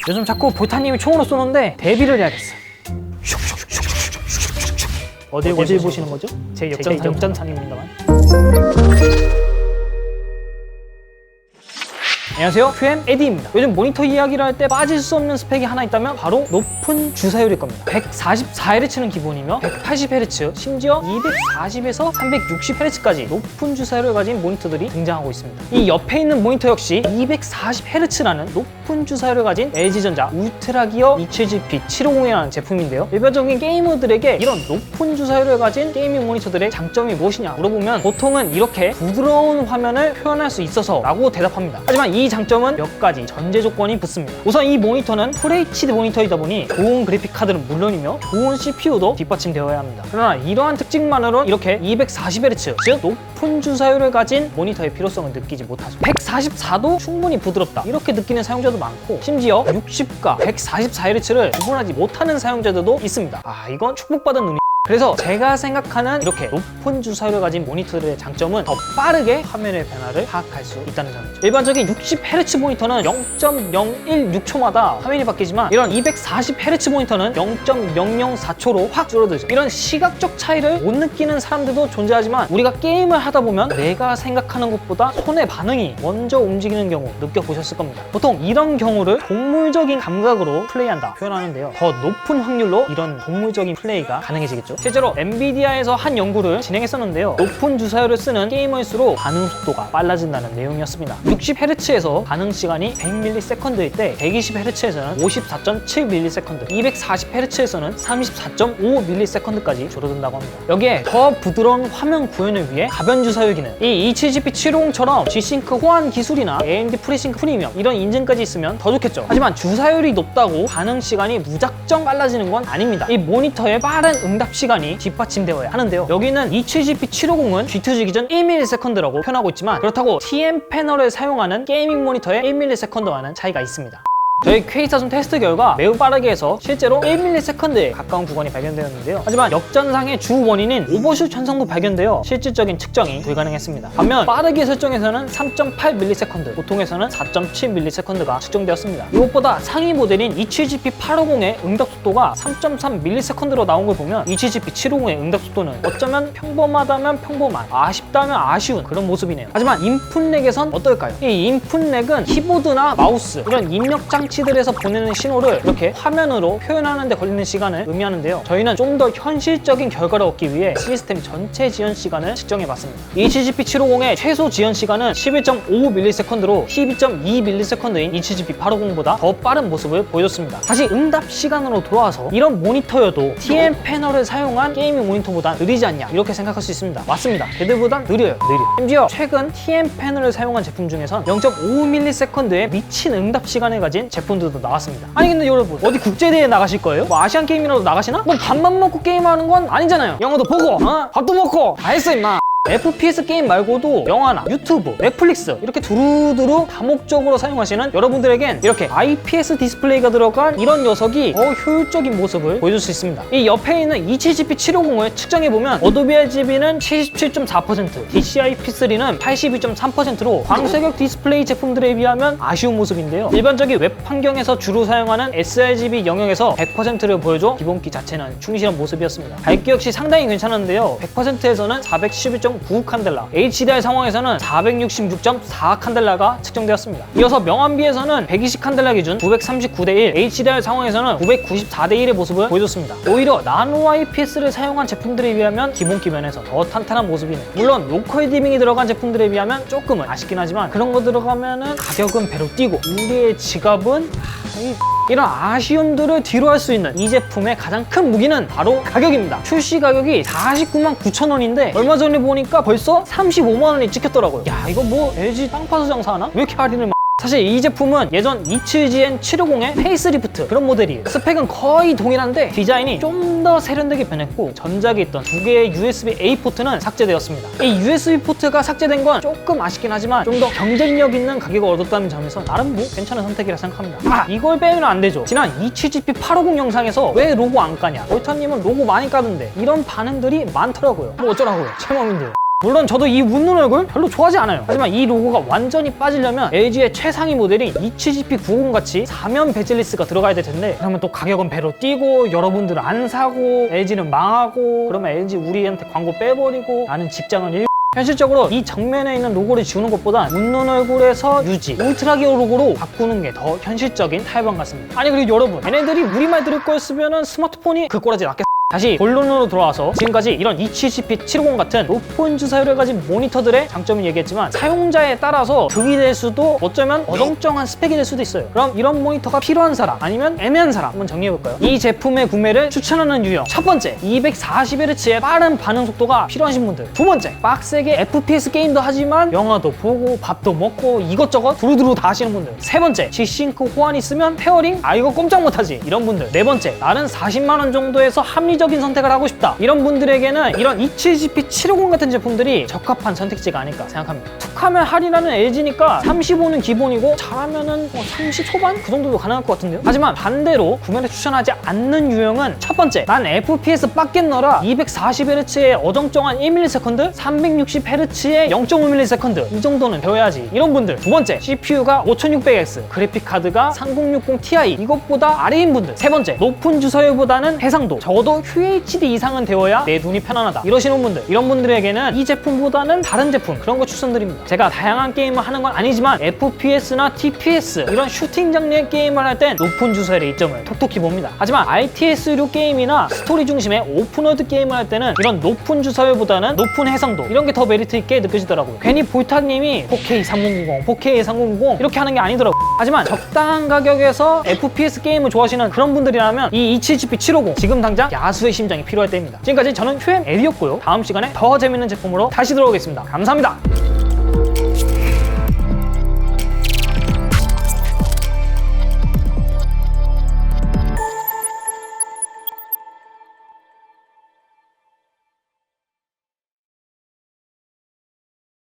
요즘 자꾸 볼타님이 총으로 쏘는데 대비를 해야겠어. 어딜 보시는 거죠? 제 역전상입니다만. 안녕하세요, QM 에디입니다. 요즘 모니터 이야기를 할 때 빠질 수 없는 스펙이 하나 있다면 바로 높은 주사율일 겁니다. 144Hz는 기본이며 180Hz, 심지어 240에서 360Hz까지 높은 주사율을 가진 모니터들이 등장하고 있습니다. 이 옆에 있는 모니터 역시 240Hz라는 높은 주사율을 가진 LG전자 울트라기어 27GP750이라는 제품인데요. 일반적인 게이머들에게 이런 높은 주사율을 가진 게이밍 모니터들의 장점이 무엇이냐 물어보면 보통은 이렇게 부드러운 화면을 표현할 수 있어서 라고 대답합니다. 하지만 이 장점은 몇 가지 전제 조건이 붙습니다. 우선 이 모니터는 FHD 모니터이다 보니 좋은 그래픽 카드는 물론이며 좋은 CPU도 뒷받침되어야 합니다. 그러나 이러한 특징만으로는 이렇게 240Hz, 즉 높은 주사율을 가진 모니터의 필요성을 느끼지 못하죠. 144도 충분히 부드럽다 이렇게 느끼는 사용자도 많고, 심지어 60과 144Hz를 구분하지 못하는 사용자들도 있습니다. 이건 축복받은 눈이. 그래서 제가 생각하는 이렇게 높은 주사율을 가진 모니터들의 장점은 더 빠르게 화면의 변화를 파악할 수 있다는 점이죠. 일반적인 60Hz 모니터는 0.016초마다 화면이 바뀌지만 이런 240Hz 모니터는 0.004초로 확 줄어들죠. 이런 시각적 차이를 못 느끼는 사람들도 존재하지만 우리가 게임을 하다 보면 내가 생각하는 것보다 손의 반응이 먼저 움직이는 경우 느껴보셨을 겁니다. 보통 이런 경우를 동물적인 감각으로 플레이한다 표현하는데요. 더 높은 확률로 이런 동물적인 플레이가 가능해지겠죠. 실제로 엔비디아에서 한 연구를 진행했었는데요. 높은 주사율을 쓰는 게이머일수록 반응 속도가 빨라진다는 내용이었습니다. 60Hz에서 반응 시간이 100ms일 때 120Hz에서는 54.7ms, 240Hz에서는 34.5ms까지 줄어든다고 합니다. 여기에 더 부드러운 화면 구현을 위해 가변 주사율 기능, 이 27GP750처럼 G-Sync 호환 기술이나 AMD FreeSync 프리미엄 이런 인증까지 있으면 더 좋겠죠. 하지만 주사율이 높다고 반응 시간이 무작정 빨라지는 건 아닙니다. 이 모니터의 빠른 응답 시간이 뒷받침되어야 하는데요. 여기는 27GP750은 G2 기준 1ms라고 표현하고 있지만 그렇다고 TN 패널을 사용하는 게이밍 모니터의 1ms와는 차이가 있습니다. 저희 K4점 테스트 결과 매우 빠르게 해서 실제로 1ms에 가까운 구간이 발견되었는데요. 하지만 역전상의 주 원인인 오버슛 현상도 발견되어 실질적인 측정이 불가능했습니다. 반면 빠르게 설정에서는 3.8ms, 보통에서는 4.7ms가 측정되었습니다. 이것보다 상위 모델인 27GP850의 응답 속도가 3.3ms로 나온 걸 보면 27GP750의 응답 속도는 어쩌면 평범하다면 평범한, 아쉽다면 아쉬운 그런 모습이네요. 하지만 인풋렉에선 어떨까요? 이 인풋렉은 키보드나 마우스, 이런 입력 장치들에서 보내는 신호를 이렇게 화면으로 표현하는 데 걸리는 시간을 의미하는데요. 저희는 좀 더 현실적인 결과를 얻기 위해 시스템 전체 지연 시간을 측정해봤습니다. HGP750의 최소 지연 시간은 11.5ms로 12.2ms인 HGP850보다 더 빠른 모습을 보여줬습니다. 다시 응답 시간으로 돌아와서 이런 모니터여도 TN 패널을 사용한 게이밍 모니터보다 느리지 않냐 이렇게 생각할 수 있습니다. 맞습니다. 걔들보단 느려. 심지어 최근 TN 패널을 사용한 제품 중에선 0.5ms의 미친 응답 시간을 가진 제품들도 나왔습니다. 아니 근데 여러분 어디 국제대회에 나가실 거예요? 뭐 아시안 게임이라도 나가시나? 뭐 밥만 먹고 게임하는 건 아니잖아요. 영어도 보고 밥도 먹고 다 했어 임마. FPS 게임 말고도 영화나 유튜브, 넷플릭스 이렇게 두루두루 다목적으로 사용하시는 여러분들에겐 이렇게 IPS 디스플레이가 들어간 이런 녀석이 더 효율적인 모습을 보여줄 수 있습니다. 이 옆에 있는 27GP750을 측정해보면 어도비 RGB는 77.4%, DCI P3는 82.3%로 광석역 디스플레이 제품들에 비하면 아쉬운 모습인데요. 일반적인 웹 환경에서 주로 사용하는 sRGB 영역에서 100%를 보여줘 기본기 자체는 충실한 모습이었습니다. 밝기 역시 상당히 괜찮은데요. 100%에서는 411.9칸델라, HDR 상황에서는 466.4칸델라가 측정되었습니다. 이어서 명암비에서는 120칸델라 기준 939:1, HDR 상황에서는 994:1의 모습을 보여줬습니다. 오히려 나노 IPS를 사용한 제품들에 비하면 기본기 면에서 더 탄탄한 모습이네요. 물론 로컬 디밍이 들어간 제품들에 비하면 조금은 아쉽긴 하지만 그런 거 들어가면은 가격은 배로 뛰고 우리의 지갑은 이런 아쉬움들을 뒤로 할 수 있는 이 제품의 가장 큰 무기는 바로 가격입니다. 출시 가격이 499,900원인데 얼마 전에 보니까 벌써 35만원이 찍혔더라고요. 야 이거 뭐 LG 땅 파서 장사하나? 왜 이렇게 할인을 사실 이 제품은 예전 27GN750의 페이스리프트 그런 모델이에요. 스펙은 거의 동일한데 디자인이 좀 더 세련되게 변했고 전작에 있던 두 개의 USB-A 포트는 삭제되었습니다. 이 USB 포트가 삭제된 건 조금 아쉽긴 하지만 좀 더 경쟁력 있는 가격을 얻었다는 점에서 나름 뭐 괜찮은 선택이라 생각합니다. 이걸 빼면 안 되죠. 지난 27GP850 영상에서 왜 로고 안 까냐, 볼타님은 로고 많이 까던데 이런 반응들이 많더라고요. 뭐 어쩌라고요, 채범인데요. 물론 저도 이 웃는 얼굴 별로 좋아하지 않아요. 하지만 이 로고가 완전히 빠지려면 LG의 최상위 모델인 ECGP90 같이 사면 베젤리스가 들어가야 될 텐데, 그러면 또 가격은 배로 뛰고 여러분들은 안 사고 LG는 망하고, 그러면 LG 우리한테 광고 빼버리고 나는 직장을 잃고. 현실적으로 이 정면에 있는 로고를 지우는 것보다 웃는 얼굴에서 유지, 울트라 기어 로고로 바꾸는 게 더 현실적인 타협안 같습니다. 아니 그리고 여러분, 얘네들이 우리말 들을 거였으면 스마트폰이 그 꼬라지 낫겠. 다시 본론으로 돌아와서 지금까지 이런 ECGP750 같은 높은 주사율을 가진 모니터들의 장점을 얘기했지만, 사용자에 따라서 득이 될 수도 어쩌면 어정쩡한 스펙이 될 수도 있어요. 그럼 이런 모니터가 필요한 사람 아니면 애매한 사람 한번 정리해볼까요? 이 제품의 구매를 추천하는 유형. 첫 번째, 240Hz의 빠른 반응 속도가 필요하신 분들. 두 번째, 빡세게 FPS 게임도 하지만 영화도 보고 밥도 먹고 이것저것 두루두루 다 하시는 분들. 세 번째, G싱크 호환 있으면 페어링 이거 꼼짝 못하지 이런 분들. 네 번째, 나는 40만원 정도에서 합리적인 선택을 하고 싶다 이런 분들에게는 이런 ECGP750 같은 제품들이 적합한 선택지가 아닐까 생각합니다. 툭하면 할인하는 LG니까 35는 기본이고 잘하면은 30 초반? 그 정도도 가능할 것 같은데요? 하지만 반대로 구매를 추천하지 않는 유형은, 첫 번째, 난 FPS 빡겐 너라 240Hz의 어정쩡한 1ms, 360Hz의 0.5ms 이 정도는 배워야지 이런 분들. 두 번째, CPU가 5600X, 그래픽카드가 3060 Ti 이것보다 아래인 분들. 세 번째, 높은 주사율보다는 해상도, 적어도 QHD 이상은 되어야 내 눈이 편안하다 이러시는 분들. 이런 분들에게는 이 제품보다는 다른 제품 그런 거 추천드립니다. 제가 다양한 게임을 하는 건 아니지만 FPS나 TPS 이런 슈팅 장르의 게임을 할 땐 높은 주사율의 이점을 톡톡히 봅니다. 하지만 RTS류 게임이나 스토리 중심의 오픈월드 게임을 할 때는 이런 높은 주사율보다는 높은 해상도 이런 게 더 메리트 있게 느껴지더라고요. 괜히 볼타님이 4K 3090, 4K 3090 이렇게 하는 게 아니더라고요. 하지만 적당한 가격에서 FPS 게임을 좋아하시는 그런 분들이라면 이 ECGP750 지금 당장 야수의 심장이 필요할 때입니다. 지금까지 저는 QM 에디였고요. 다음 시간에 더 재밌는 제품으로 다시 돌아오겠습니다. 감사합니다.